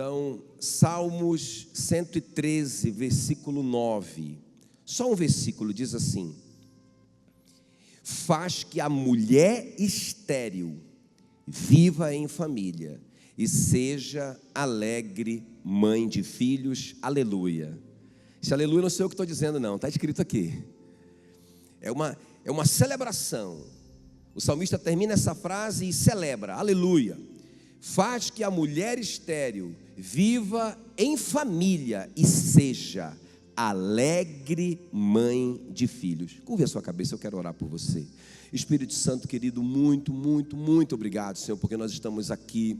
Então, Salmos 113, versículo 9. Só um versículo diz assim: faz que a mulher estéril viva em família e seja alegre mãe de filhos. Aleluia. Esse aleluia não sei eu que estou dizendo não, está escrito aqui. É uma celebração. O salmista termina essa frase e celebra, aleluia. Faz que a mulher estéril viva em família e seja alegre mãe de filhos. Curva a sua cabeça, eu quero orar por você. Espírito Santo querido, muito, muito, muito obrigado, Senhor, porque nós estamos aqui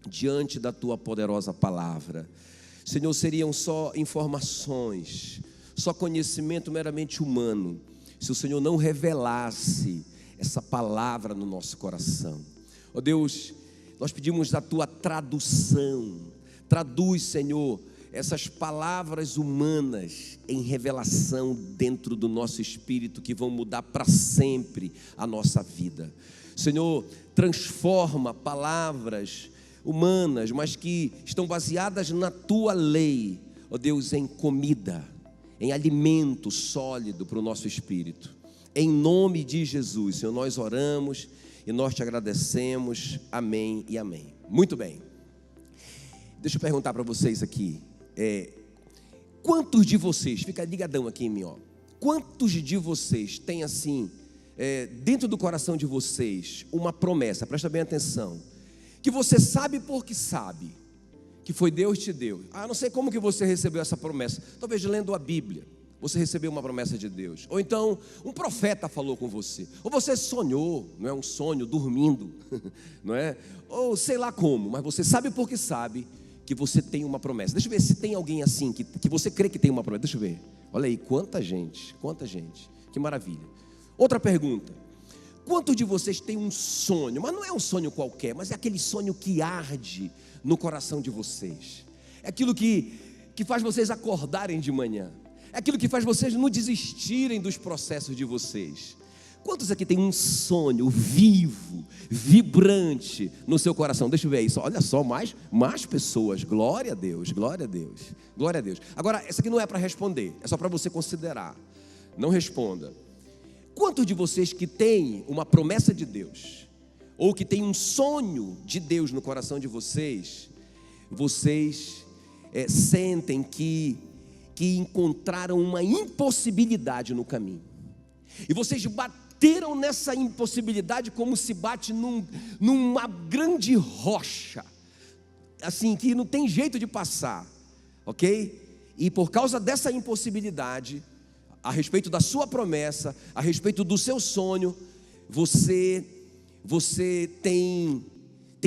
diante da Tua poderosa palavra. Senhor, seriam só informações, só conhecimento meramente humano, se o Senhor não revelasse essa palavra no nosso coração. Ó Deus, nós pedimos a Tua tradução. Traduz, Senhor, essas palavras humanas em revelação dentro do nosso espírito, que vão mudar para sempre a nossa vida. Senhor, transforma palavras humanas, mas que estão baseadas na Tua lei, ó Deus, em comida, em alimento sólido para o nosso espírito. Em nome de Jesus, Senhor, nós oramos e nós Te agradecemos. Amém e amém. Muito bem. Deixa eu perguntar para vocês aqui. Quantos de vocês, fica ligadão aqui em mim, ó. Quantos de vocês têm assim, dentro do coração de vocês, uma promessa, presta bem atenção, que você sabe porque sabe, que foi Deus que te deu. Não sei como que você recebeu essa promessa, talvez lendo a Bíblia, você recebeu uma promessa de Deus, ou então um profeta falou com você, ou você sonhou, não é um sonho, dormindo, não é? Ou sei lá como, mas você sabe porque sabe que você tem uma promessa. Deixa eu ver se tem alguém assim, que você crê que tem uma promessa. Deixa eu ver, olha aí, quanta gente, que maravilha. Outra pergunta: quantos de vocês têm um sonho, mas não é um sonho qualquer, mas é aquele sonho que arde no coração de vocês, é aquilo que faz vocês acordarem de manhã, é aquilo que faz vocês não desistirem dos processos de vocês? Quantos aqui tem um sonho vivo, vibrante no seu coração? Deixa eu ver isso, olha só, mais pessoas. Glória a Deus, glória a Deus, glória a Deus. Agora, essa aqui não é para responder, é só para você considerar. Não responda. Quantos de vocês que têm uma promessa de Deus, ou que tem um sonho de Deus no coração de vocês, sentem que encontraram uma impossibilidade no caminho, e vocês bateram nessa impossibilidade como se bate numa grande rocha, assim, que não tem jeito de passar, ok? E por causa dessa impossibilidade, a respeito da sua promessa, a respeito do seu sonho, você tem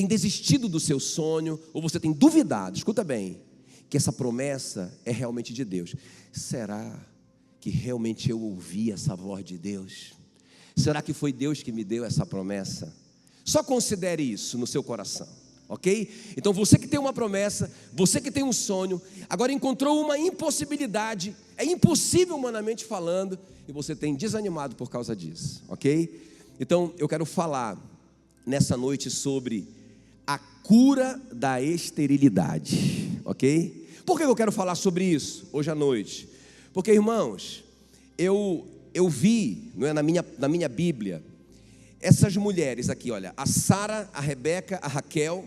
desistido do seu sonho, ou você tem duvidado, escuta bem, que essa promessa é realmente de Deus. Será que realmente eu ouvi essa voz de Deus? Será que foi Deus que me deu essa promessa? Só considere isso no seu coração, ok? Então você que tem uma promessa, você que tem um sonho, agora encontrou uma impossibilidade, é impossível humanamente falando, e você tem desanimado por causa disso, ok? Então eu quero falar nessa noite sobre a cura da esterilidade, ok? Por que eu quero falar sobre isso hoje à noite? Porque, irmãos, eu vi, não é, na minha Bíblia, essas mulheres aqui, olha, a Sara, a Rebeca, a Raquel,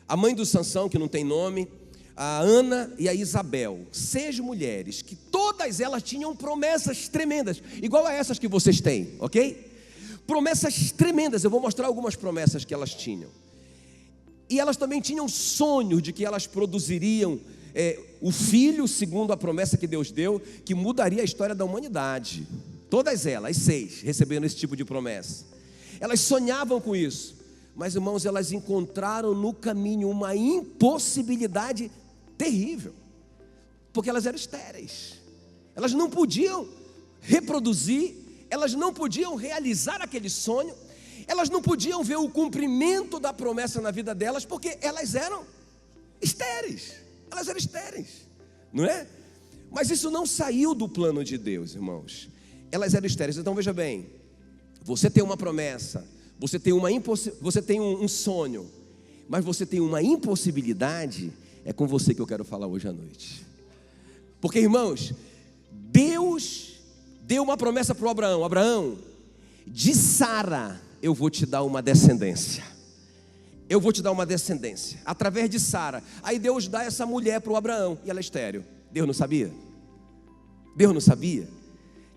a mãe do Sansão, que não tem nome, a Ana e a Isabel, 6 mulheres, que todas elas tinham promessas tremendas, igual a essas que vocês têm, ok? Promessas tremendas, eu vou mostrar algumas promessas que elas tinham. E elas também tinham sonhos de que elas produziriam o filho, segundo a promessa que Deus deu, que mudaria a história da humanidade. Todas elas, as 6, receberam esse tipo de promessa. Elas sonhavam com isso, mas, irmãos, elas encontraram no caminho uma impossibilidade terrível, porque elas eram estéreis, elas não podiam reproduzir, elas não podiam realizar aquele sonho, elas não podiam ver o cumprimento da promessa na vida delas, porque elas eram estéreis, não é? Mas isso não saiu do plano de Deus, irmãos. Elas eram estéreis. Então veja bem, você tem uma promessa, você tem um sonho, mas você tem uma impossibilidade É com você que eu quero falar hoje à noite. Porque, irmãos, Deus deu uma promessa para o Abraão: Abraão, de Sara eu vou te dar uma descendência. Eu vou te dar uma descendência através de Sara. Aí Deus dá essa mulher para o Abraão e ela é estéril. Deus não sabia? Deus não sabia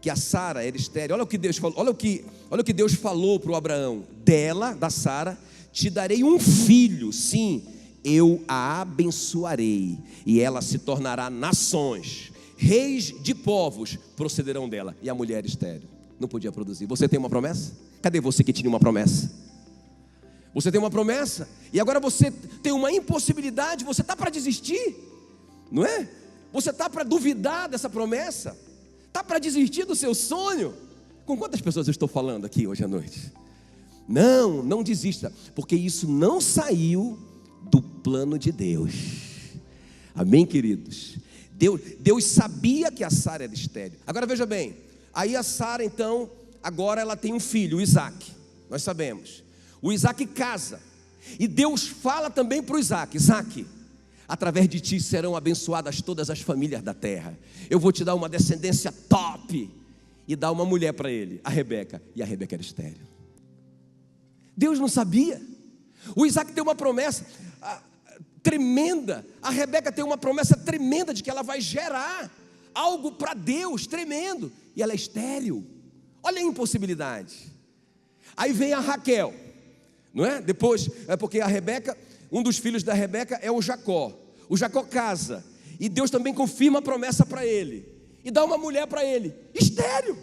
que a Sara era estéril? Olha o que Deus falou. Olha o que Deus falou para o Abraão: dela, da Sara, te darei um filho. Sim, eu a abençoarei e ela se tornará nações. Reis de povos procederão dela. E a mulher estéril não podia produzir. Você tem uma promessa? Cadê você que tinha uma promessa? Você tem uma promessa e agora você tem uma impossibilidade. Você está para desistir, não é? Você está para duvidar dessa promessa? Está para desistir do seu sonho? Com quantas pessoas eu estou falando aqui hoje à noite? Não desista, porque isso não saiu do plano de Deus. Amém, queridos? Deus sabia que a Sara era estéril. Agora veja bem, aí a Sara então, agora ela tem um filho, o Isaac. Nós sabemos. O Isaac casa. E Deus fala também para o Isaac: Isaac, através de ti serão abençoadas todas as famílias da terra. Eu vou te dar uma descendência top. E dá uma mulher para ele, a Rebeca. E a Rebeca era estéril. Deus não sabia. O Isaac tem uma promessa tremenda. A Rebeca tem uma promessa tremenda de que ela vai gerar algo para Deus tremendo. E ela é estéril. Olha a impossibilidade. Aí vem a Raquel, não é? Depois, é porque a Rebeca, um dos filhos da Rebeca é o Jacó. O Jacó casa e Deus também confirma a promessa para ele e dá uma mulher para ele, estéril.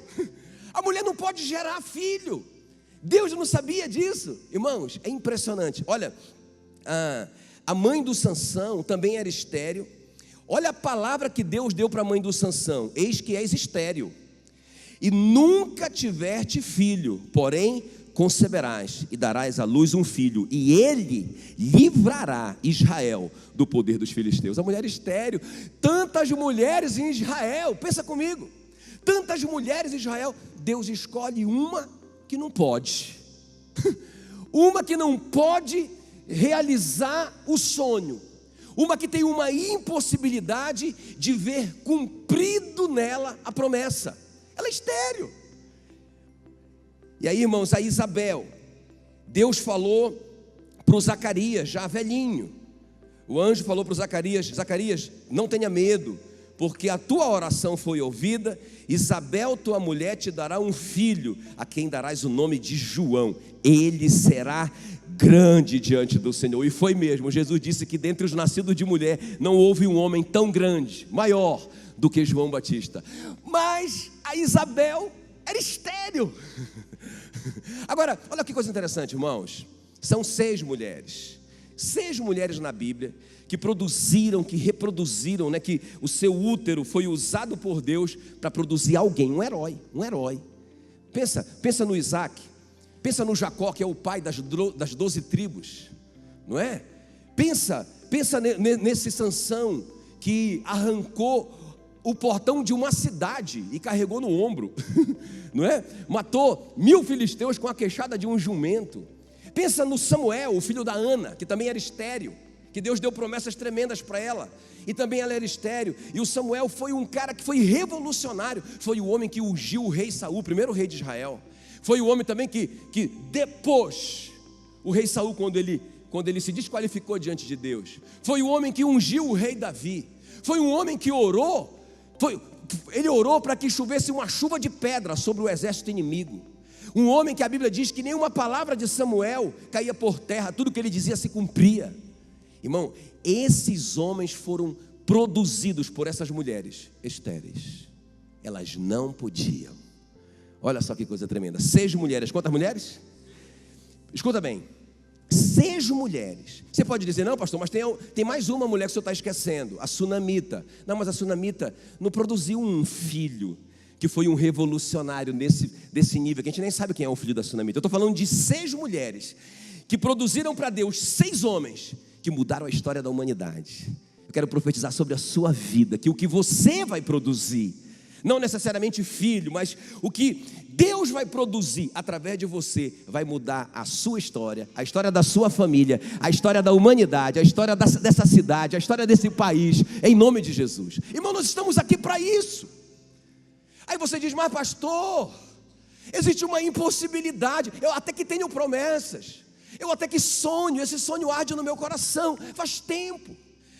A mulher não pode gerar filho. Deus não sabia disso. Irmãos, é impressionante. Olha, a mãe do Sansão também era estéril. Olha a palavra que Deus deu para a mãe do Sansão: eis que és estéril e nunca tiveste filho, porém conceberás e darás à luz um filho, e ele livrará Israel do poder dos filisteus. A mulher estéril. Tantas mulheres em Israel, pensa comigo, tantas mulheres em Israel. Deus escolhe uma que não pode uma que não pode realizar o sonho, uma que tem uma impossibilidade de ver cumprido nela a promessa. Ela é estéril. E aí, irmãos, a Isabel, Deus falou para o Zacarias, já velhinho. O anjo falou para o Zacarias: Zacarias, não tenha medo, porque a tua oração foi ouvida. Isabel, tua mulher, te dará um filho, a quem darás o nome de João. Ele será grande diante do Senhor. E foi mesmo. Jesus disse que dentre os nascidos de mulher não houve um homem tão grande, maior do que João Batista. Mas a Isabel era estéril. Agora, olha que coisa interessante, irmãos. São 6 mulheres na Bíblia que produziram, que reproduziram, né, que o seu útero foi usado por Deus para produzir alguém, um herói. Pensa no Isaac, pensa no Jacó, que é o pai das 12 tribos, não é? Pensa nesse Sansão que arrancou o portão de uma cidade e carregou no ombro, não é? Matou 1000 filisteus com a queixada de um jumento. Pensa no Samuel, o filho da Ana, que também era estéril, que Deus deu promessas tremendas para ela, e também ela era estéril. E o Samuel foi um cara que foi revolucionário. Foi o homem que ungiu o rei Saul, o primeiro rei de Israel. Foi o homem também que depois, o rei Saul, quando ele se desqualificou diante de Deus, foi o homem que ungiu o rei Davi. Foi um homem que orou. Ele orou para que chovesse uma chuva de pedra sobre o exército inimigo. Um homem que a Bíblia diz que nenhuma palavra de Samuel caía por terra, tudo que ele dizia se cumpria. Irmão, esses homens foram produzidos por essas mulheres estéreis. Elas não podiam. Olha só que coisa tremenda. 6 mulheres, quantas mulheres? Escuta bem, 6 mulheres. Você pode dizer: não, pastor, mas tem mais uma mulher que o senhor está esquecendo, a Sunamita. Não, mas a Sunamita não produziu um filho que foi um revolucionário desse nível, que a gente nem sabe quem é o filho da Sunamita. Eu estou falando de 6 mulheres que produziram para Deus 6 homens que mudaram a história da humanidade. Eu quero profetizar sobre a sua vida, que o que você vai produzir, não necessariamente filho, mas o que Deus vai produzir através de você, vai mudar a sua história, a história da sua família, a história da humanidade, a história dessa cidade, a história desse país, em nome de Jesus. Irmão, nós estamos aqui para isso. Aí você diz, mas pastor, existe uma impossibilidade. Eu até que tenho promessas, eu até que sonho, esse sonho arde no meu coração faz tempo,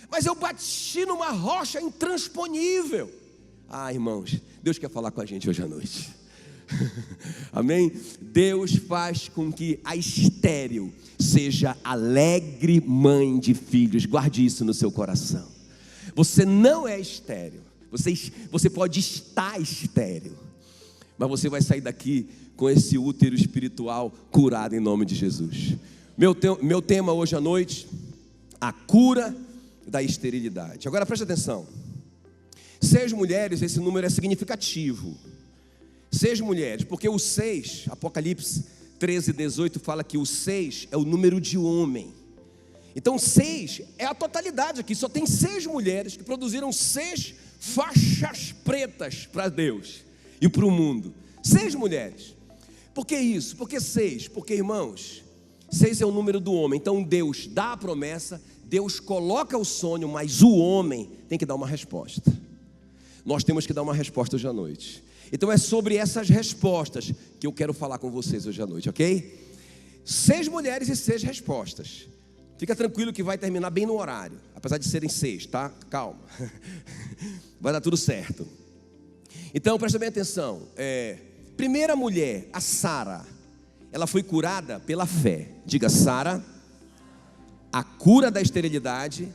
mas eu bati numa rocha intransponível. Irmãos, Deus quer falar com a gente hoje à noite. Amém? Deus faz com que a estéril seja alegre mãe de filhos. Guarde isso no seu coração. Você não é estéril. Você pode estar estéril, mas você vai sair daqui com esse útero espiritual curado em nome de Jesus. Meu tema hoje à noite, a cura da esterilidade. Agora preste atenção. 6 mulheres, esse número é significativo. 6 mulheres, porque o 6, Apocalipse 13:18 fala que o 6 é o número de homem. Então 6 é a totalidade aqui, só tem 6 mulheres que produziram 6 faixas pretas para Deus e para o mundo. 6 mulheres. Por que isso? Por que 6? Porque, irmãos, 6 é o número do homem. Então Deus dá a promessa, Deus coloca o sonho, mas o homem tem que dar uma resposta. Nós temos que dar uma resposta hoje à noite. Então é sobre essas respostas que eu quero falar com vocês hoje à noite, ok? 6 mulheres e 6 respostas. Fica tranquilo que vai terminar bem no horário, apesar de serem 6, tá? Calma. Vai dar tudo certo. Então presta bem atenção. Primeira mulher, a Sara, ela foi curada pela fé. Diga, Sara, a cura da esterilidade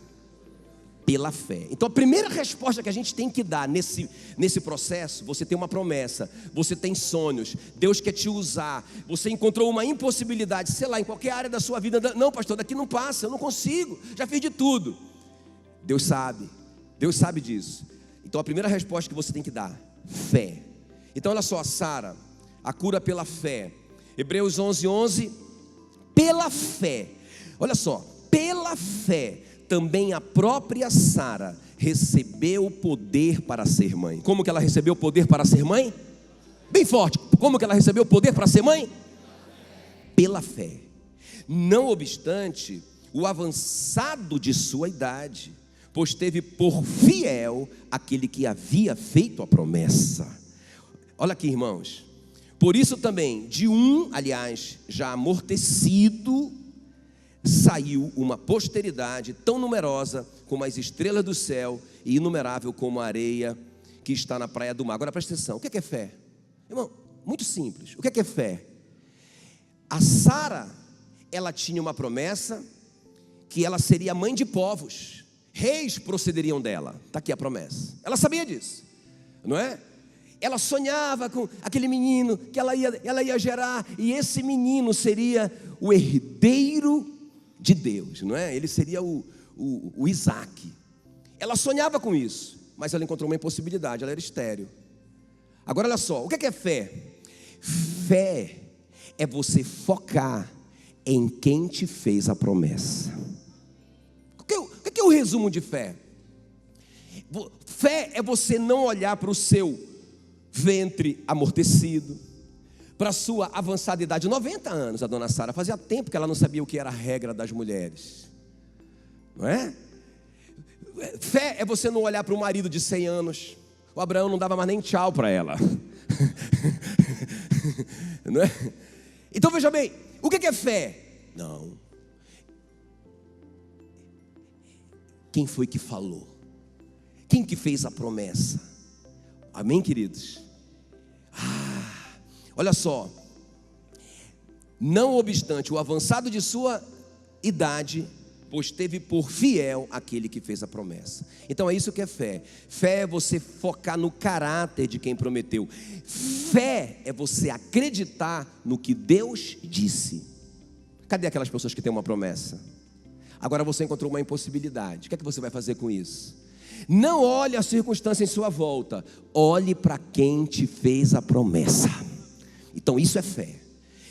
pela fé. Então a primeira resposta que a gente tem que dar nesse processo, você tem uma promessa, você tem sonhos, Deus quer te usar, você encontrou uma impossibilidade, sei lá, em qualquer área da sua vida. Não, pastor, daqui não passa, eu não consigo, já fiz de tudo. Deus sabe disso. Então a primeira resposta que você tem que dar, fé. Então olha só, Sara, a cura pela fé. Hebreus 11:11, pela fé. Olha só, pela fé também a própria Sara recebeu o poder para ser mãe. Como que ela recebeu o poder para ser mãe? Bem forte. Como que ela recebeu o poder para ser mãe? Pela fé. Não obstante o avançado de sua idade, pois teve por fiel aquele que havia feito a promessa. Olha aqui, irmãos. Por isso também, aliás, já amortecido, saiu uma posteridade tão numerosa como as estrelas do céu e inumerável como a areia que está na praia do mar. Agora presta atenção, o que é fé? Irmão, muito simples. O que é fé? A Sara, ela tinha uma promessa que ela seria mãe de povos, reis procederiam dela. Está aqui a promessa. Ela sabia disso, não é? Ela sonhava com aquele menino que ela ia gerar, e esse menino seria o herdeiro de Deus, não é? Ele seria o Isaac. Ela sonhava com isso, mas ela encontrou uma impossibilidade, ela era estéril. Agora olha só, o que é fé? Fé é você focar em quem te fez a promessa. O que é o resumo de fé? Fé é você não olhar para o seu ventre amortecido, para a sua avançada idade, 90 anos, a dona Sara, fazia tempo que ela não sabia o que era a regra das mulheres, não é? Fé é você não olhar para o marido de 100 anos, o Abraão não dava mais nem tchau para ela, não é? Então veja bem, o que é fé? Não, quem foi que falou? Quem que fez a promessa? Amém, queridos? Olha só, não obstante o avançado de sua idade, pois teve por fiel aquele que fez a promessa. Então é isso que é fé. Fé é você focar no caráter de quem prometeu. Fé é você acreditar no que Deus disse. Cadê aquelas pessoas que têm uma promessa? Agora você encontrou uma impossibilidade. O que é que você vai fazer com isso? Não olhe a circunstância em sua volta, olhe para quem te fez a promessa. Então isso é fé.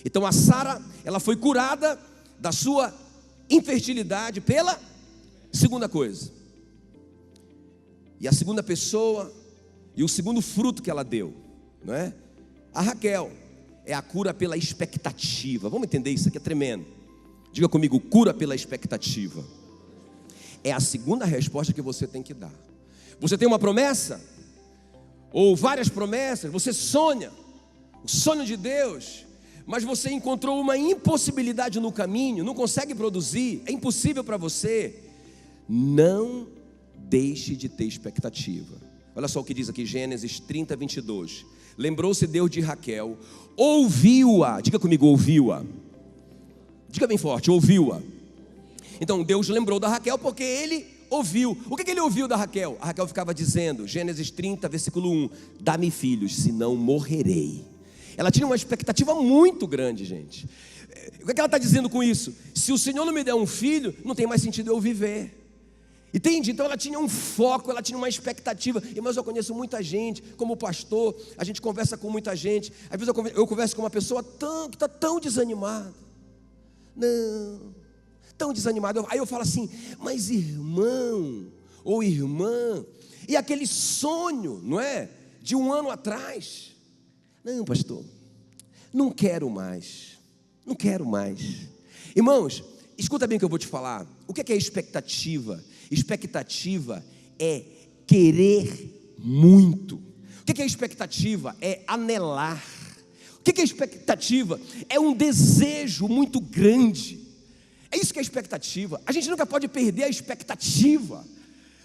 Então a Sara, ela foi curada da sua infertilidade pela segunda coisa. E a segunda pessoa e o segundo fruto que ela deu, não é? A Raquel é a cura pela expectativa. Vamos entender isso aqui, é tremendo. Diga comigo, cura pela expectativa. É a segunda resposta que você tem que dar. Você tem uma promessa, ou várias promessas, você sonha, o sonho de Deus, mas você encontrou uma impossibilidade no caminho, não consegue produzir, é impossível para você. Não deixe de ter expectativa. Olha só o que diz aqui, Gênesis 30, 22. Lembrou-se Deus de Raquel, ouviu-a, diga comigo, ouviu-a. Diga bem forte, ouviu-a. Então Deus lembrou da Raquel porque ele ouviu. O que ele ouviu da Raquel? A Raquel ficava dizendo, Gênesis 30, versículo 1, dá-me filhos, senão morrerei. Ela tinha uma expectativa muito grande, gente. O que ela está dizendo com isso? Se o Senhor não me der um filho, não tem mais sentido eu viver. Entende? Então ela tinha um foco, ela tinha uma expectativa. Irmãos, eu conheço muita gente, como pastor, a gente conversa com muita gente. Às vezes eu converso com uma pessoa que está tão desanimada. Não, tão desanimada. Aí eu falo assim, mas irmão ou irmã, e aquele sonho, não é? De um ano atrás. Não, pastor, não quero mais. Não quero mais. Irmãos, escuta bem o que eu vou te falar. O que é expectativa? Expectativa é querer muito. O que é expectativa? É anelar. O que é expectativa? É um desejo muito grande. É isso que é expectativa. A gente nunca pode perder a expectativa.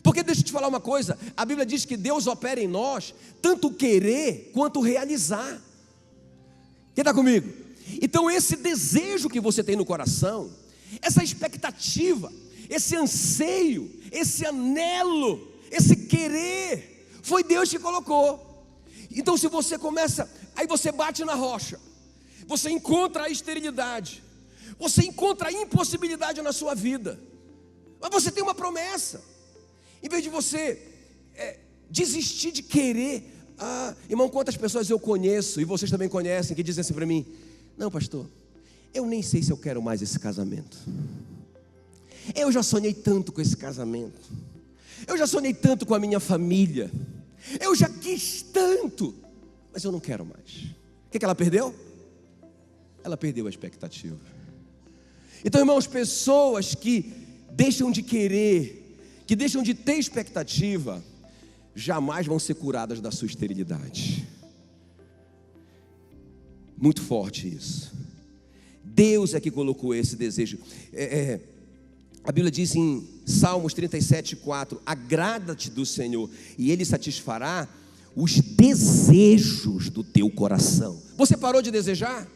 Porque deixa eu te falar uma coisa, a Bíblia diz que Deus opera em nós tanto querer quanto realizar. Quem está comigo? Então esse desejo que você tem no coração, essa expectativa, esse anseio, esse anelo, esse querer, foi Deus que colocou. Então se você começa, aí você bate na rocha, você encontra a esterilidade, você encontra a impossibilidade na sua vida, mas você tem uma promessa. Em vez de você desistir de querer, irmão, quantas pessoas eu conheço, e vocês também conhecem, que dizem assim para mim, não pastor, eu nem sei se eu quero mais esse casamento. Eu já sonhei tanto com esse casamento. Eu já sonhei tanto com a minha família. Eu já quis tanto, mas eu não quero mais. O que ela perdeu? Ela perdeu a expectativa. Então, irmãos, pessoas que deixam de querer, que deixam de ter expectativa, jamais vão ser curadas da sua esterilidade. Muito forte isso. Deus é que colocou esse desejo. A Bíblia diz em Salmos 37:4, agrada-te do Senhor e Ele satisfará os desejos do teu coração. Você parou de desejar?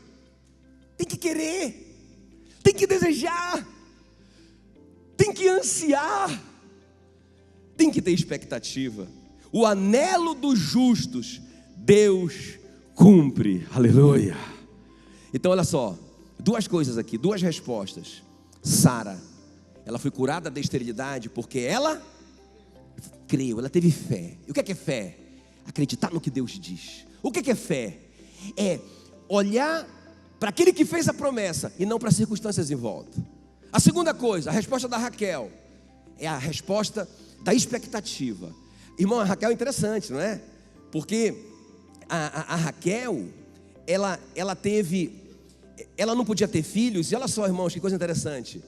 Tem que querer, tem que desejar, tem que ansiar, tem que ter expectativa. O anelo dos justos, Deus cumpre, aleluia. Então olha só, duas coisas aqui, duas respostas. Sara, ela foi curada da esterilidade porque ela creu, ela teve fé. E o que é fé? Acreditar no que Deus diz. O que é fé? É olhar para aquele que fez a promessa e não para as circunstâncias em volta. A segunda coisa, a resposta da Raquel, é a resposta da expectativa. Irmão, a Raquel é interessante, não é? Porque a Raquel, ela não podia ter filhos. E olha só, irmãos, que coisa interessante.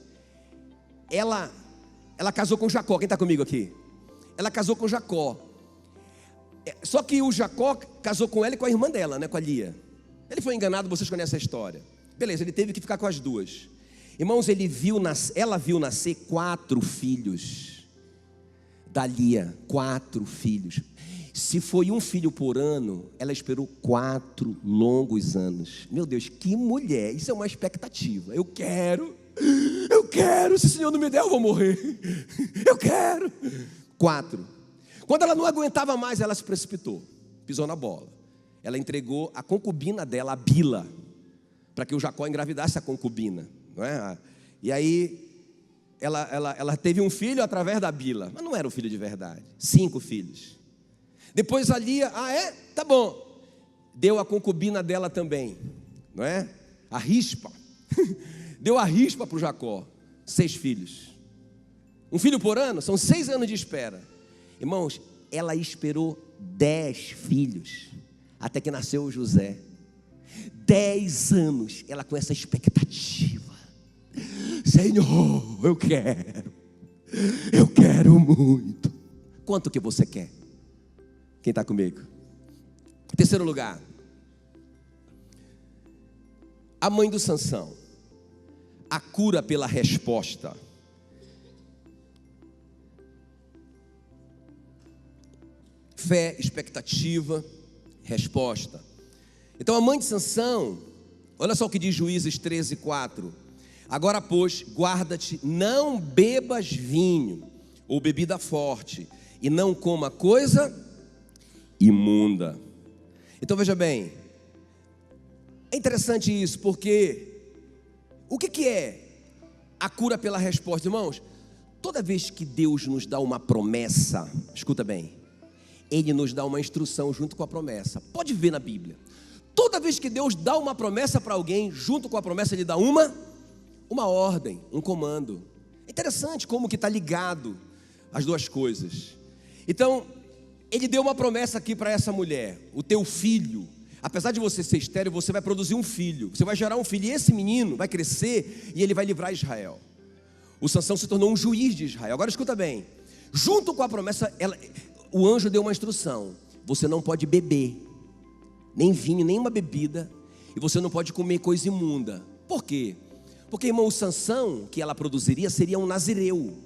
Ela casou com Jacó. Quem está comigo aqui? Ela casou com Jacó. Só que o Jacó casou com ela e com a irmã dela, né, com a Lia. Ele foi enganado, vocês conhecem a história. Beleza, ele teve que ficar com as duas. Irmãos, ela viu nascer 4 filhos da Lia, 4 filhos. Se foi um filho por ano, ela esperou 4 longos anos. Meu Deus, que mulher, isso é uma expectativa. Eu quero, se o Senhor não me der eu vou morrer. Eu quero. 4. Quando ela não aguentava mais, ela se precipitou, pisou na bola. Ela entregou a concubina dela, a Bila, para que o Jacó engravidasse a concubina, não é? E aí ela teve um filho através da Bila, mas não era o filho de verdade. 5 filhos. Depois a Lia, tá bom, deu a concubina dela também, não é? A Rispa, deu a Rispa para o Jacó. 6 filhos. Um filho por ano, são 6 anos de espera. Irmãos, ela esperou 10 filhos, até que nasceu o José. 10 anos, ela com essa expectativa. Senhor, eu quero muito. Quanto que você quer? Quem está comigo? Terceiro lugar, a mãe do Sansão, a cura pela resposta. Fé, expectativa, resposta. Então a mãe de Sansão, olha só o que diz Juízes 13:4. Agora, pois, guarda-te, não bebas vinho ou bebida forte, e não coma coisa imunda. Então veja bem, é interessante isso, porque o que é a cura pela resposta, irmãos? Toda vez que Deus nos dá uma promessa, escuta bem, Ele nos dá uma instrução junto com a promessa. Pode ver na Bíblia, toda vez que Deus dá uma promessa para alguém, junto com a promessa Ele dá uma ordem, um comando. É interessante como que está ligado as duas coisas. Então, Ele deu uma promessa aqui para essa mulher: o teu filho, apesar de você ser estéril, você vai produzir um filho, você vai gerar um filho, e esse menino vai crescer e ele vai livrar Israel. O Sansão se tornou um juiz de Israel. Agora escuta bem, junto com a promessa, o anjo deu uma instrução: você não pode beber nem vinho, nem uma bebida, e você não pode comer coisa imunda. Por quê? Porque, irmão, o Sansão que ela produziria seria um nazireu,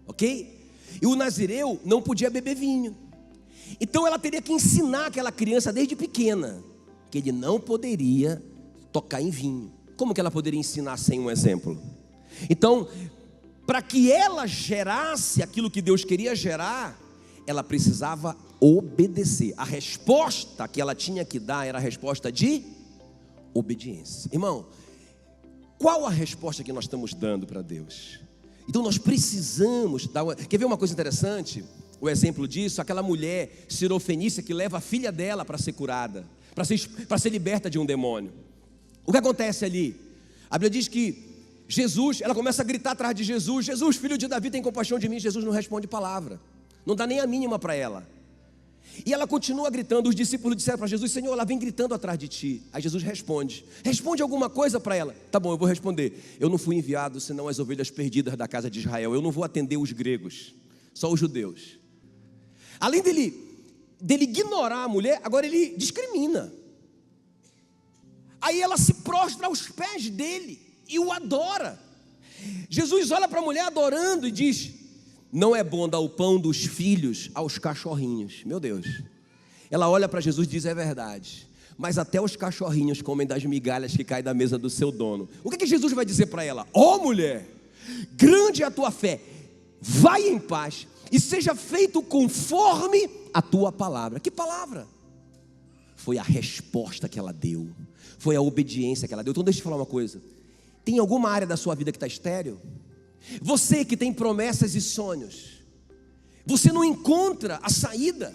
ok? E o nazireu não podia beber vinho. Então ela teria que ensinar aquela criança desde pequena que ele não poderia tocar em vinho. Como que ela poderia ensinar sem um exemplo? Então, para que ela gerasse aquilo que Deus queria gerar, ela precisava obedecer. A resposta que ela tinha que dar era a resposta de obediência. Irmão, qual a resposta que nós estamos dando para Deus? Então nós precisamos dar Quer ver uma coisa interessante? O exemplo disso, aquela mulher sirofenícia que leva a filha dela para ser curada, para ser liberta de um demônio. O que acontece ali? A Bíblia diz que Jesus, ela começa a gritar atrás de Jesus: Jesus, filho de Davi, tem compaixão de mim. Jesus não responde palavra, não dá nem a mínima para ela. E ela continua gritando. Os discípulos disseram para Jesus: Senhor, ela vem gritando atrás de ti. Aí Jesus responde alguma coisa para ela. Tá bom, eu vou responder. Eu não fui enviado senão as ovelhas perdidas da casa de Israel. Eu não vou atender os gregos, só os judeus. Além dele ignorar a mulher, agora ele discrimina. Aí ela se prostra aos pés dele e o adora. Jesus olha para a mulher adorando e diz: não é bom dar o pão dos filhos aos cachorrinhos. Meu Deus. Ela olha para Jesus e diz: é verdade, mas até os cachorrinhos comem das migalhas que caem da mesa do seu dono. O que Jesus vai dizer para ela? Ó mulher, grande é a tua fé, vai em paz e seja feito conforme a tua palavra. Que palavra? Foi a resposta que ela deu, foi a obediência que ela deu. Então deixa eu te falar uma coisa: tem alguma área da sua vida que está estéril? Você que tem promessas e sonhos, você não encontra a saída,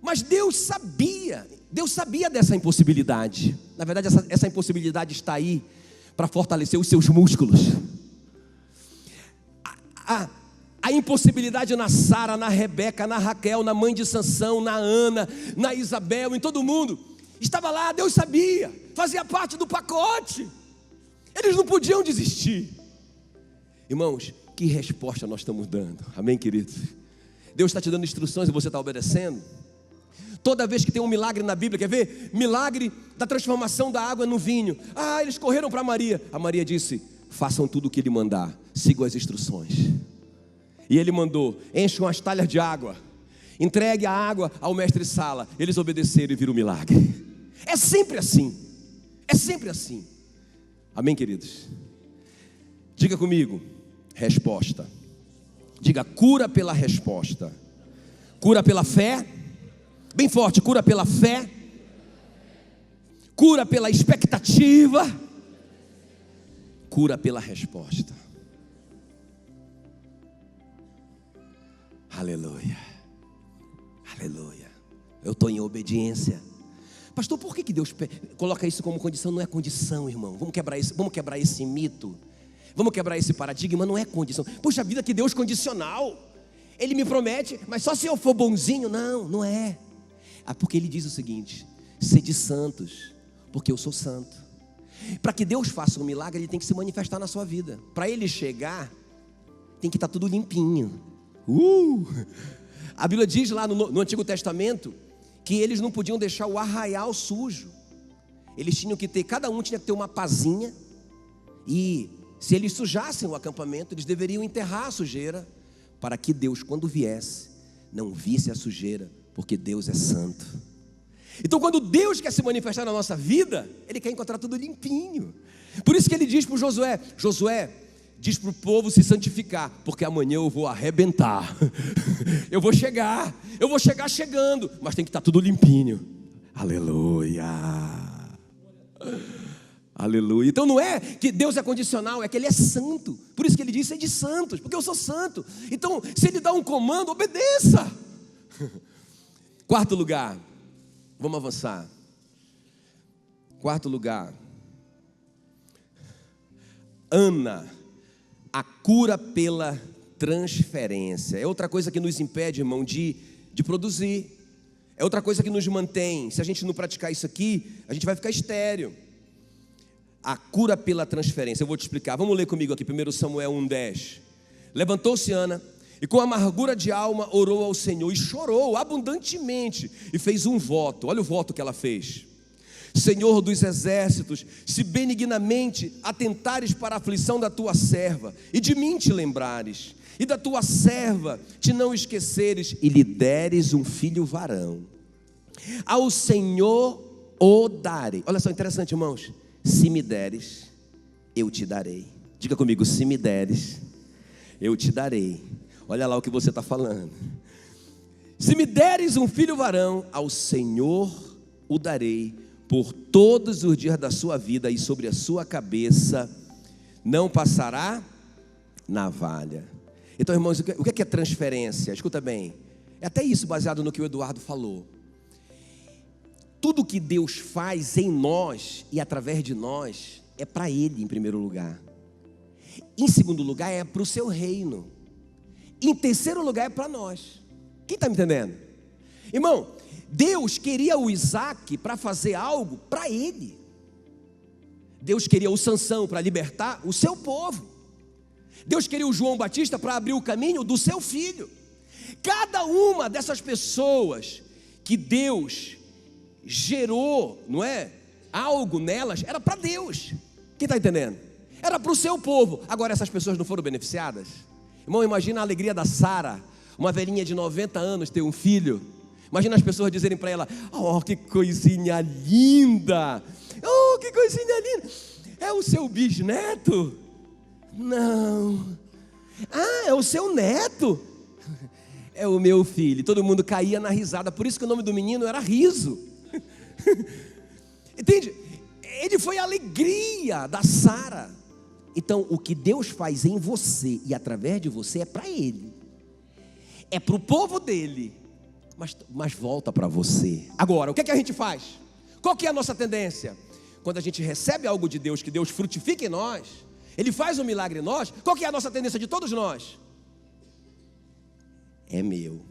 mas Deus sabia dessa impossibilidade. Na verdade, essa impossibilidade está aí para fortalecer os seus músculos. A impossibilidade na Sara, na Rebeca, na Raquel, na mãe de Sansão, na Ana, na Isabel, em todo mundo, estava lá. Deus sabia, fazia parte do pacote. Eles não podiam desistir. Irmãos, que resposta nós estamos dando? Amém, queridos? Deus está te dando instruções e você está obedecendo? Toda vez que tem um milagre na Bíblia, quer ver? Milagre da transformação da água no vinho. Eles correram para Maria. A Maria disse: façam tudo o que Ele mandar, sigam as instruções. E Ele mandou: encham as talhas de água, entregue a água ao mestre Sala. Eles obedeceram e viram o milagre. É sempre assim, é sempre assim. Amém, queridos? Diga comigo: resposta. Diga: cura pela resposta. Cura pela fé. Bem forte: cura pela fé, cura pela expectativa, cura pela resposta. Aleluia, aleluia. Eu estou em obediência. Pastor, por que Deus coloca isso como condição? Não é condição, irmão. Vamos quebrar esse mito. Vamos quebrar esse paradigma. Não é condição. Puxa vida, que Deus condicional. Ele me promete, mas só se eu for bonzinho. Não, não é. Porque Ele diz o seguinte: sede santos, Porque eu sou santo. Para que Deus faça um milagre, Ele tem que se manifestar na sua vida. Para Ele chegar, tem que estar tudo limpinho. A Bíblia diz lá no Antigo Testamento que eles não podiam deixar o arraial sujo. Eles tinham que ter, cada um tinha que ter uma pazinha. E se eles sujassem o acampamento, eles deveriam enterrar a sujeira, para que Deus, quando viesse, não visse a sujeira, porque Deus é santo. Então, quando Deus quer se manifestar na nossa vida, Ele quer encontrar tudo limpinho. Por isso que Ele diz para o Josué: Josué, diz para o povo se santificar, porque amanhã eu vou arrebentar. Eu vou chegar chegando, mas tem que estar tudo limpinho. Aleluia. Aleluia. Então não é que Deus é condicional, é que Ele é santo. Por isso que Ele diz: é de santos, porque eu sou santo. Então, se Ele dá um comando, obedeça. Quarto lugar, vamos avançar. Quarto lugar, Ana, a cura pela transferência. É outra coisa que nos impede, irmão, de produzir. É outra coisa que nos mantém. Se a gente não praticar isso aqui, a gente vai ficar estéril. A cura pela transferência. Eu vou te explicar. Vamos ler comigo aqui 1 Samuel 1:10. Levantou-se Ana e com amargura de alma orou ao Senhor e chorou abundantemente e fez um voto. Olha o voto que ela fez: Senhor dos exércitos, se benignamente atentares para a aflição da tua serva e de mim te lembrares, e da tua serva te não esqueceres, e lhe deres um filho varão, ao Senhor o darei. Olha só, interessante, irmãos. Se me deres, eu te darei. Diga comigo: se me deres, eu te darei. Olha lá o que você está falando. Se me deres um filho varão, ao Senhor o darei por todos os dias da sua vida, e sobre a sua cabeça não passará navalha. Então, irmãos, o que é transferência? Escuta bem, é até isso baseado no que o Eduardo falou. Tudo que Deus faz em nós e através de nós é para Ele em primeiro lugar. Em segundo lugar é para o seu reino. Em terceiro lugar é para nós. Quem está me entendendo? Irmão, Deus queria o Isaac para fazer algo para Ele. Deus queria o Sansão para libertar o seu povo. Deus queria o João Batista para abrir o caminho do seu filho. Cada uma dessas pessoas que Deus gerou, não é? Algo nelas, era para Deus. Quem está entendendo? Era para o seu povo. Agora essas pessoas não foram beneficiadas? Irmão, imagina a alegria da Sara, uma velhinha de 90 anos ter um filho. Imagina as pessoas dizerem para ela: oh, que coisinha linda. Oh, que coisinha linda. É o seu bisneto? Não. Ah, é o seu neto? É o meu filho. Todo mundo caía na risada. Por isso que o nome do menino era Riso. Entende? Ele foi a alegria da Sara. Então, o que Deus faz em você e através de você é para Ele, é para o povo dele, mas volta para você. Agora, o que é que a gente faz? Qual que é a nossa tendência? Quando a gente recebe algo de Deus, que Deus frutifica em nós, Ele faz um milagre em nós, qual que é a nossa tendência de todos nós? É meu,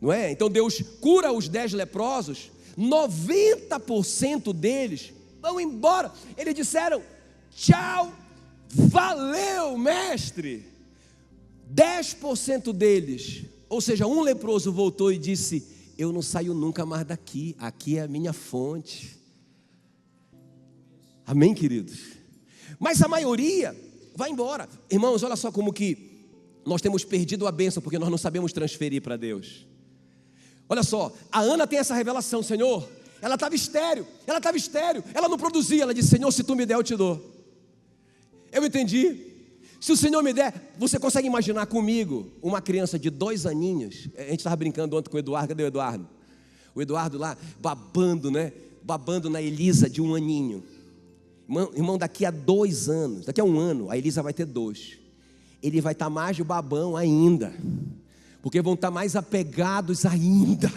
não é? Então Deus cura os 10 leprosos, 90% deles vão embora. Eles disseram: tchau, valeu, mestre. 10% deles, ou seja, um leproso voltou e disse: eu não saio nunca mais daqui, aqui é a minha fonte. Amém, queridos? Mas a maioria vai embora. Irmãos, olha só como que nós temos perdido a bênção, porque nós não sabemos transferir para Deus. Olha só, a Ana tem essa revelação: Senhor, ela estava estéril, ela não produzia. Ela disse: Senhor, se tu me der, eu te dou. Eu entendi. Se o Senhor me der, você consegue imaginar comigo uma criança de 2 aninhos? A gente estava brincando ontem com o Eduardo. Cadê o Eduardo? O Eduardo lá babando, né? Babando na Elisa de 1 aninho. Irmão, daqui a 2 anos, daqui a 1 ano, a Elisa vai ter 2. Ele vai estar mais de babão ainda, porque vão estar mais apegados ainda.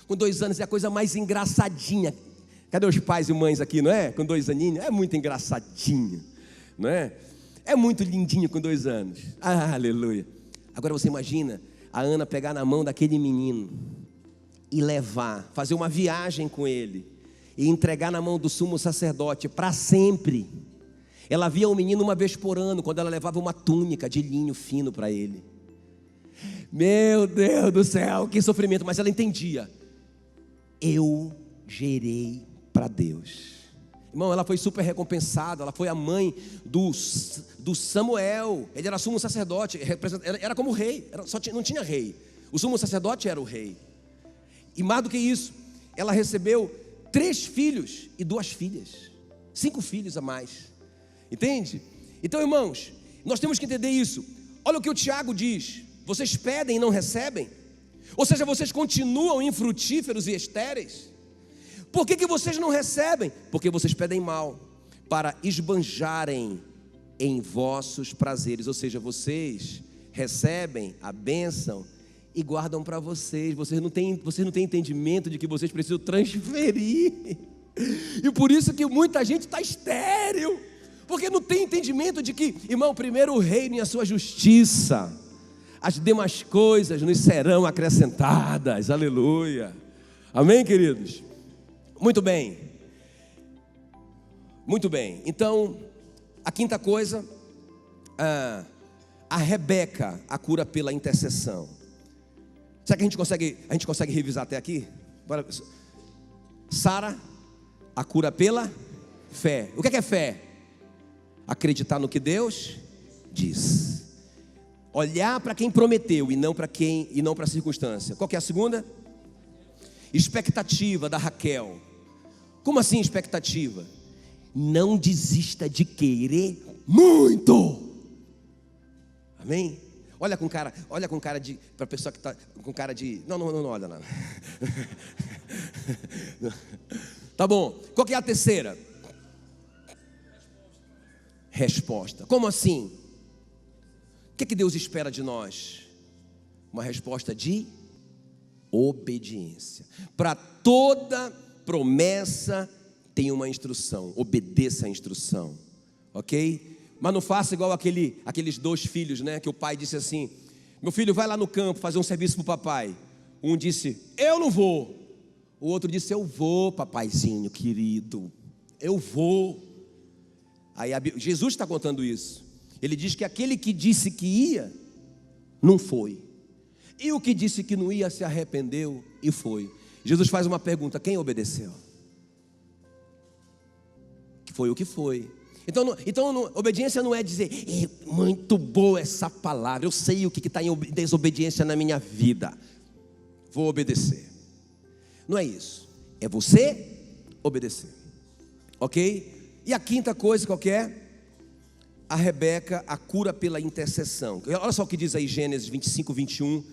Com 2 anos é a coisa mais engraçadinha. Cadê os pais e mães aqui, não é? Com 2 aninhos, é muito engraçadinho, não é? É muito lindinho com 2 anos. Ah, aleluia. Agora você imagina a Ana pegar na mão daquele menino e levar, fazer uma viagem com ele e entregar na mão do sumo sacerdote para sempre. Ela via o menino uma vez por ano, quando ela levava uma túnica de linho fino para ele. Meu Deus do céu, que sofrimento. Mas ela entendia: eu gerei para Deus. Irmão, ela foi super recompensada. Ela foi a mãe do Samuel. Ele era sumo sacerdote, era como rei, não tinha rei. O sumo sacerdote era o rei. E mais do que isso, ela recebeu 3 filhos e 2 filhas, 5 filhos a mais. Entende? Então, irmãos, nós temos que entender isso. Olha o que o Tiago diz: vocês pedem e não recebem? Ou seja, vocês continuam infrutíferos e estéreis. Por que vocês não recebem? Porque vocês pedem mal, para esbanjarem em vossos prazeres. Ou seja, vocês recebem a bênção e guardam para vocês. Vocês não têm entendimento de que vocês precisam transferir. E por isso que muita gente está estéril, porque não tem entendimento de que, irmão, primeiro o reino e a sua justiça, as demais coisas nos serão acrescentadas. Aleluia. Amém, queridos? Muito bem. Muito bem. Então, a quinta coisa, a Rebeca a cura pela intercessão. Será que a gente consegue revisar até aqui? Sara, a cura pela fé. O que é fé? Acreditar no que Deus diz. Olhar para quem prometeu e não para a circunstância. Qual que é a segunda? Expectativa da Raquel. Como assim expectativa? Não desista de querer muito. Amém? Olha com cara de, para a pessoa que está com cara de, não olha não. Tá bom, qual que é a terceira? Resposta. Como assim? O que Deus espera de nós? Uma resposta de obediência. Para toda promessa tem uma instrução. Obedeça a instrução, ok? Mas não faça igual aqueles 2 filhos, né? Que o pai disse assim: meu filho, vai lá no campo fazer um serviço para o papai. Um disse: eu não vou. O outro disse: eu vou, papaizinho querido, eu vou. Aí Jesus está contando isso. Ele diz que aquele que disse que ia, não foi. E o que disse que não ia, se arrependeu e foi. Jesus faz uma pergunta: quem obedeceu? Que foi o que foi. Então, obediência não é dizer: muito boa essa palavra, eu sei o que está em desobediência na minha vida, vou obedecer. Não é isso. É você obedecer, ok? E a quinta coisa, qual que é? A Rebeca a cura pela intercessão. Olha só o que diz aí Gênesis 25, 21.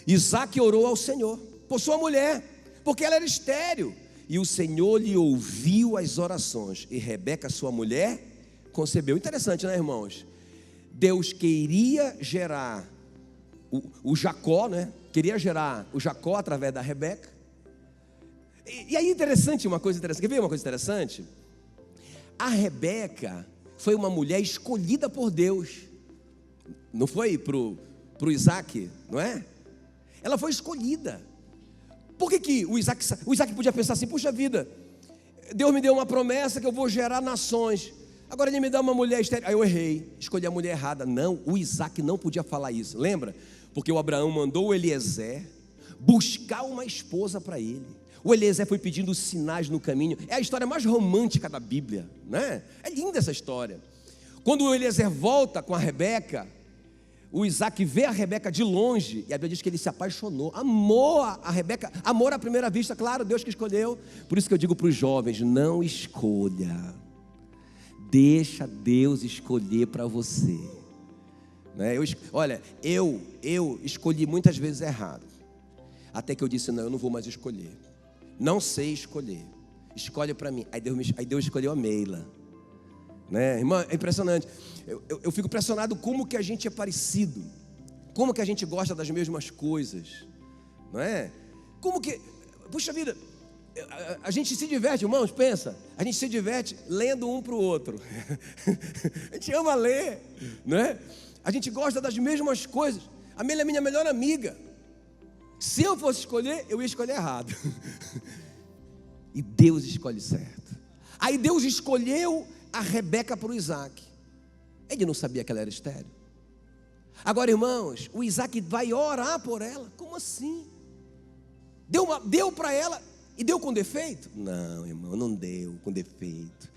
Isaac orou ao Senhor por sua mulher, porque ela era estéril, e o Senhor lhe ouviu as orações, e Rebeca, sua mulher, concebeu. Interessante, né, irmãos? Deus queria gerar o Jacó, né? Queria gerar o Jacó através da Rebeca. E aí uma coisa interessante. Quer ver uma coisa interessante? A Rebeca foi uma mulher escolhida por Deus. Não foi pro Isaac, não é? Ela foi escolhida. Por que o Isaac podia pensar assim: puxa vida, Deus me deu uma promessa que eu vou gerar nações, agora ele me dá uma mulher estéril. Aí eu errei, escolhi a mulher errada. Não, o Isaac não podia falar isso. Lembra? Porque o Abraão mandou o Eliezer buscar uma esposa para ele. O Eliezer foi pedindo sinais no caminho. É a história mais romântica da Bíblia, né? É linda essa história. Quando o Eliezer volta com a Rebeca, o Isaac vê a Rebeca de longe, e a Bíblia diz que ele se apaixonou, amou a Rebeca, amor à primeira vista. Claro, Deus que escolheu. Por isso que eu digo para os jovens: não escolha, deixa Deus escolher para você, né? Eu escolhi muitas vezes errado, até que eu disse: não, eu não vou mais escolher, não sei escolher, escolhe para mim. Aí Deus escolheu a Meila, né? Irmã, é impressionante. Eu fico impressionado como que a gente é parecido, como que a gente gosta das mesmas coisas, não é? Como que, puxa vida, a gente se diverte, irmãos, pensa, a gente se diverte lendo um para o outro. A gente ama ler, não é? A gente gosta das mesmas coisas. A Meila é minha melhor amiga. Se eu fosse escolher, eu ia escolher errado. E Deus escolhe certo. Aí Deus escolheu a Rebeca para o Isaac. Ele não sabia que ela era estéril. Agora, irmãos, o Isaac vai orar por ela. Como assim? Deu para ela e deu com defeito? Não, irmão, não deu com defeito.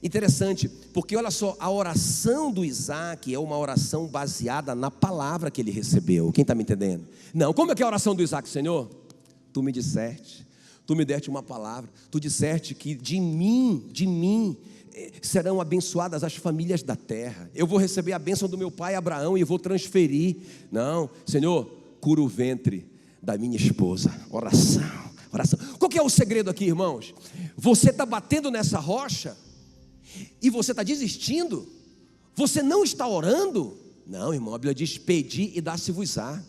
Interessante, porque olha só, a oração do Isaac é uma oração baseada na palavra que ele recebeu. Quem está me entendendo? Não, como é que é a oração do Isaac? Senhor, tu me disseste, tu me deste uma palavra, tu disseste que de mim serão abençoadas as famílias da terra. Eu vou receber a bênção do meu pai Abraão e vou transferir. Não, Senhor, cura o ventre da minha esposa. Oração. Qual que é o segredo aqui, irmãos? Você está batendo nessa rocha e você está desistindo? Você não está orando? Não, irmão, a Bíblia diz: pedi e dá-se-vos-á,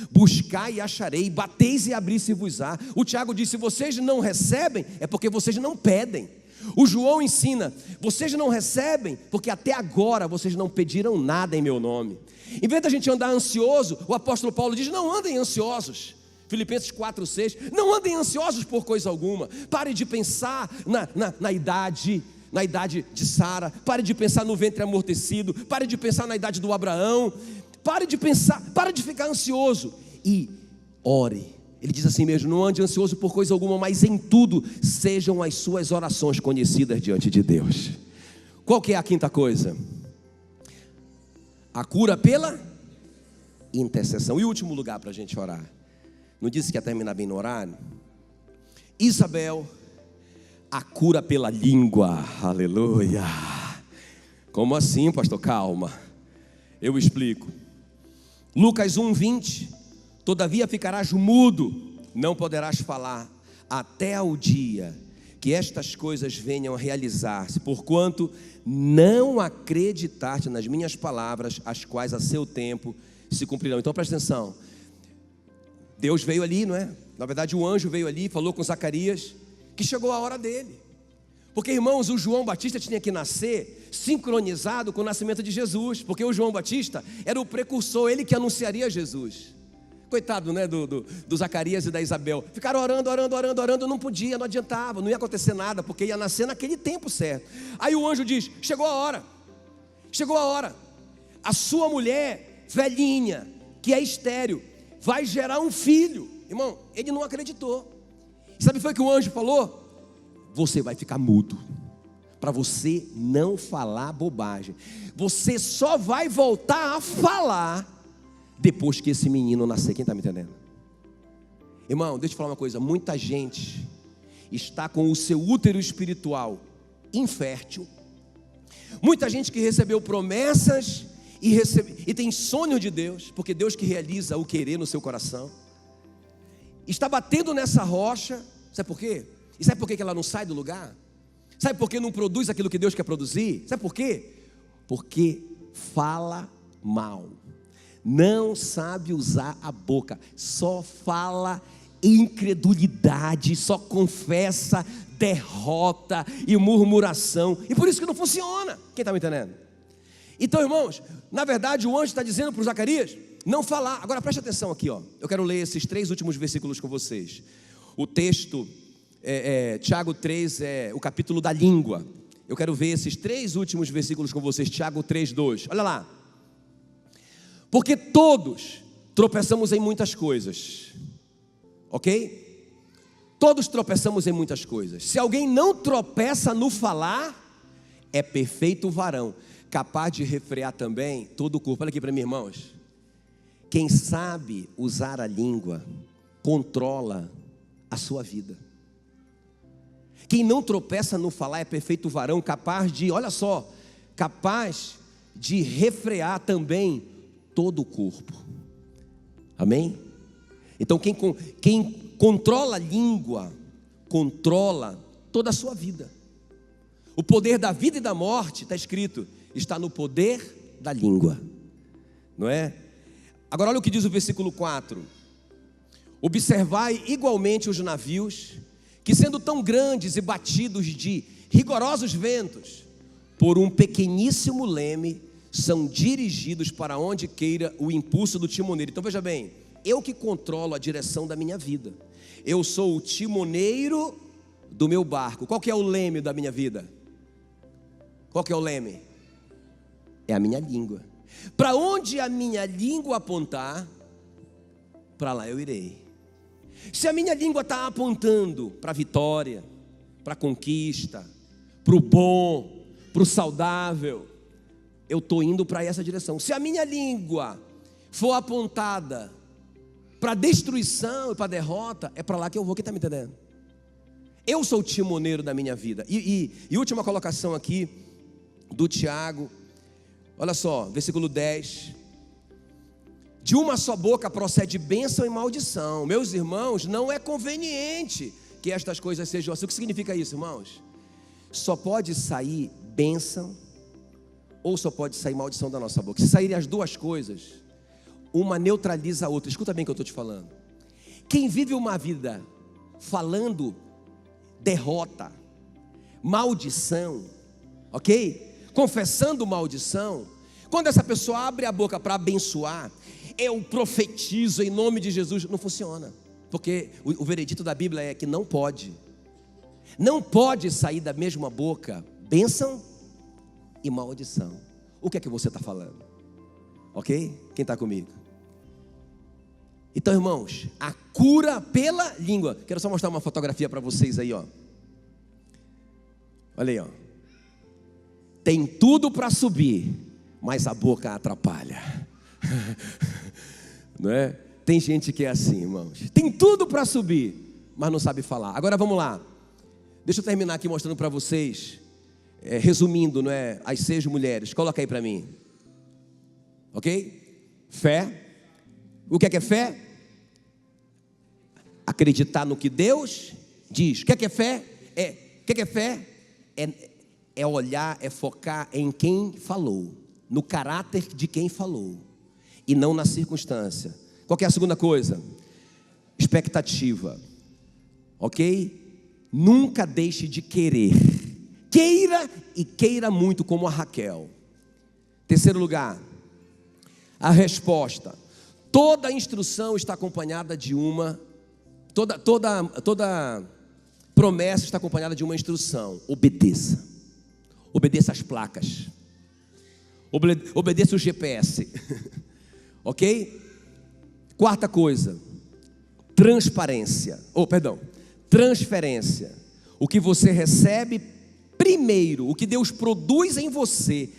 buscai e acharei, bateis e abri-se-vos-á. O Tiago diz: se vocês não recebem, é porque vocês não pedem. O João ensina: vocês não recebem porque até agora vocês não pediram nada em meu nome. Em vez da gente andar ansioso, o apóstolo Paulo diz: não andem ansiosos. Filipenses 4:6, não andem ansiosos por coisa alguma. Pare de pensar na idade de Sara, pare de pensar no ventre amortecido, pare de pensar na idade do Abraão, pare de ficar ansioso e ore. Ele diz assim mesmo: não ande ansioso por coisa alguma, mas em tudo sejam as suas orações conhecidas diante de Deus. Qual que é a quinta coisa? A cura pela intercessão. E o último lugar para a gente orar, não disse que ia terminar bem no horário? Isabel, a cura pela língua. Aleluia. Como assim, pastor? Calma, eu explico. Lucas 1:20, todavia ficarás mudo, não poderás falar, até ao dia que estas coisas venham a realizar-se, porquanto não acreditaste nas minhas palavras, as quais a seu tempo se cumprirão. Então presta atenção, Deus veio ali, não é? Na verdade o anjo veio ali, falou com Zacarias, que chegou a hora dele. Porque, irmãos, o João Batista tinha que nascer sincronizado com o nascimento de Jesus, porque o João Batista era o precursor, ele que anunciaria Jesus. Coitado, né, do Zacarias e da Isabel. Ficaram orando, não podia, não adiantava, não ia acontecer nada, porque ia nascer naquele tempo certo. Aí o anjo diz: chegou a hora, a sua mulher velhinha, que é estéril, vai gerar um filho. Irmão, ele não acreditou. Sabe o que foi que o anjo falou? Você vai ficar mudo, para você não falar bobagem. Você só vai voltar a falar depois que esse menino nascer. Quem está me entendendo? Irmão, deixa eu te falar uma coisa. Muita gente está com o seu útero espiritual infértil. Muita gente que recebeu promessas e tem sonho de Deus, porque Deus que realiza o querer no seu coração, está batendo nessa rocha. Sabe por quê? E sabe por que ela não sai do lugar? Sabe por que não produz aquilo que Deus quer produzir? Sabe por quê? Porque fala mal, não sabe usar a boca, só fala incredulidade, só confessa derrota e murmuração, e por isso que não funciona. Quem está me entendendo? Então, irmãos, na verdade o anjo está dizendo para o Zacarias não falar. Agora preste atenção aqui, ó. Eu quero ler esses 3 últimos versículos com vocês. O texto, Tiago 3, é o capítulo da língua. Eu quero ver esses 3 últimos versículos com vocês. Tiago 3:2, olha lá. Porque todos tropeçamos em muitas coisas, ok? Todos tropeçamos em muitas coisas. Se alguém não tropeça no falar, é perfeito varão, capaz de refrear também todo o corpo. Olha aqui para mim, irmãos. Quem sabe usar a língua, controla a sua vida. Quem não tropeça no falar é perfeito varão, capaz de, olha só, capaz de refrear também todo o corpo. Amém? Então quem controla a língua, controla toda a sua vida. O poder da vida e da morte, está escrito, está no poder da língua, não é? Agora olha o que diz o versículo 4. Observai igualmente os navios, que sendo tão grandes e batidos de rigorosos ventos, por um pequeníssimo leme, são dirigidos para onde queira o impulso do timoneiro. Então veja bem, eu que controlo a direção da minha vida, eu sou o timoneiro do meu barco. Qual que é o leme da minha vida? Qual que é o leme? É a minha língua. Para onde a minha língua apontar, para lá eu irei. Se a minha língua está apontando para a vitória, para a conquista, para o bom, para o saudável, eu estou indo para essa direção. Se a minha língua for apontada para a destruição e para a derrota, é para lá que eu vou. Quem está me entendendo? Eu sou o timoneiro da minha vida. E última colocação aqui do Tiago, olha só, versículo 10. De uma só boca procede bênção e maldição. Meus irmãos, não é conveniente que estas coisas sejam assim. O que significa isso, irmãos? Só pode sair bênção ou só pode sair maldição da nossa boca. Se saírem as duas coisas, uma neutraliza a outra. Escuta bem o que eu estou te falando. Quem vive uma vida falando derrota, maldição, ok? Confessando maldição, quando essa pessoa abre a boca para abençoar, eu profetizo em nome de Jesus, não funciona. Porque o veredito da Bíblia é que não pode sair da mesma boca bênção e maldição. O que é que você está falando? Ok? Quem está comigo? Então, irmãos, a cura pela língua. Quero só mostrar uma fotografia para vocês aí, ó. Olha aí, ó. Tem tudo para subir, mas a boca atrapalha. Não é? Tem gente que é assim, irmãos. Tem tudo para subir, mas não sabe falar. Agora vamos lá. Deixa eu terminar aqui mostrando para vocês, resumindo, não é? As 6 mulheres. Coloca aí para mim. Ok? Fé. O que é fé? Acreditar no que Deus diz. O que é fé? O que é fé? É olhar, é focar em quem falou, no caráter de quem falou, e não na circunstância. Qual que é a segunda coisa? Expectativa. Ok? Nunca deixe de querer. Queira e queira muito, como a Raquel. Terceiro lugar, a resposta. Toda instrução está acompanhada de uma... Toda promessa está acompanhada de uma instrução. Obedeça. Obedeça as placas. Obedeça o GPS. Ok? Quarta coisa, transferência. O que você recebe primeiro, o que Deus produz em você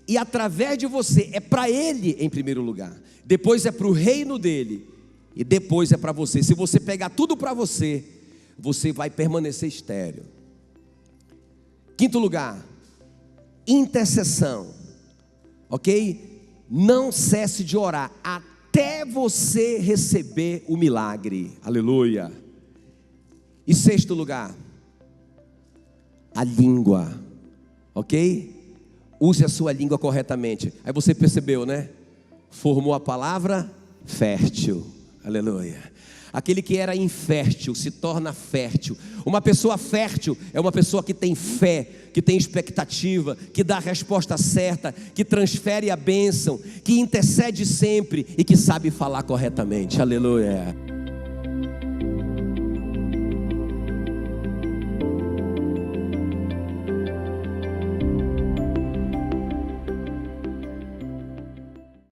e através de você, é para Ele em primeiro lugar. Depois é para o reino dele e depois é para você. Se você pegar tudo para você, você vai permanecer estéril. Quinto lugar, intercessão. Ok? Não cesse de orar até você receber o milagre. Aleluia. E sexto lugar, a língua. Ok? Use a sua língua corretamente. Aí você percebeu, né? Formou a palavra fértil. Aleluia. Aquele que era infértil se torna fértil. Uma pessoa fértil é uma pessoa que tem fé, que tem expectativa, que dá a resposta certa, que transfere a bênção, que intercede sempre e que sabe falar corretamente. Aleluia.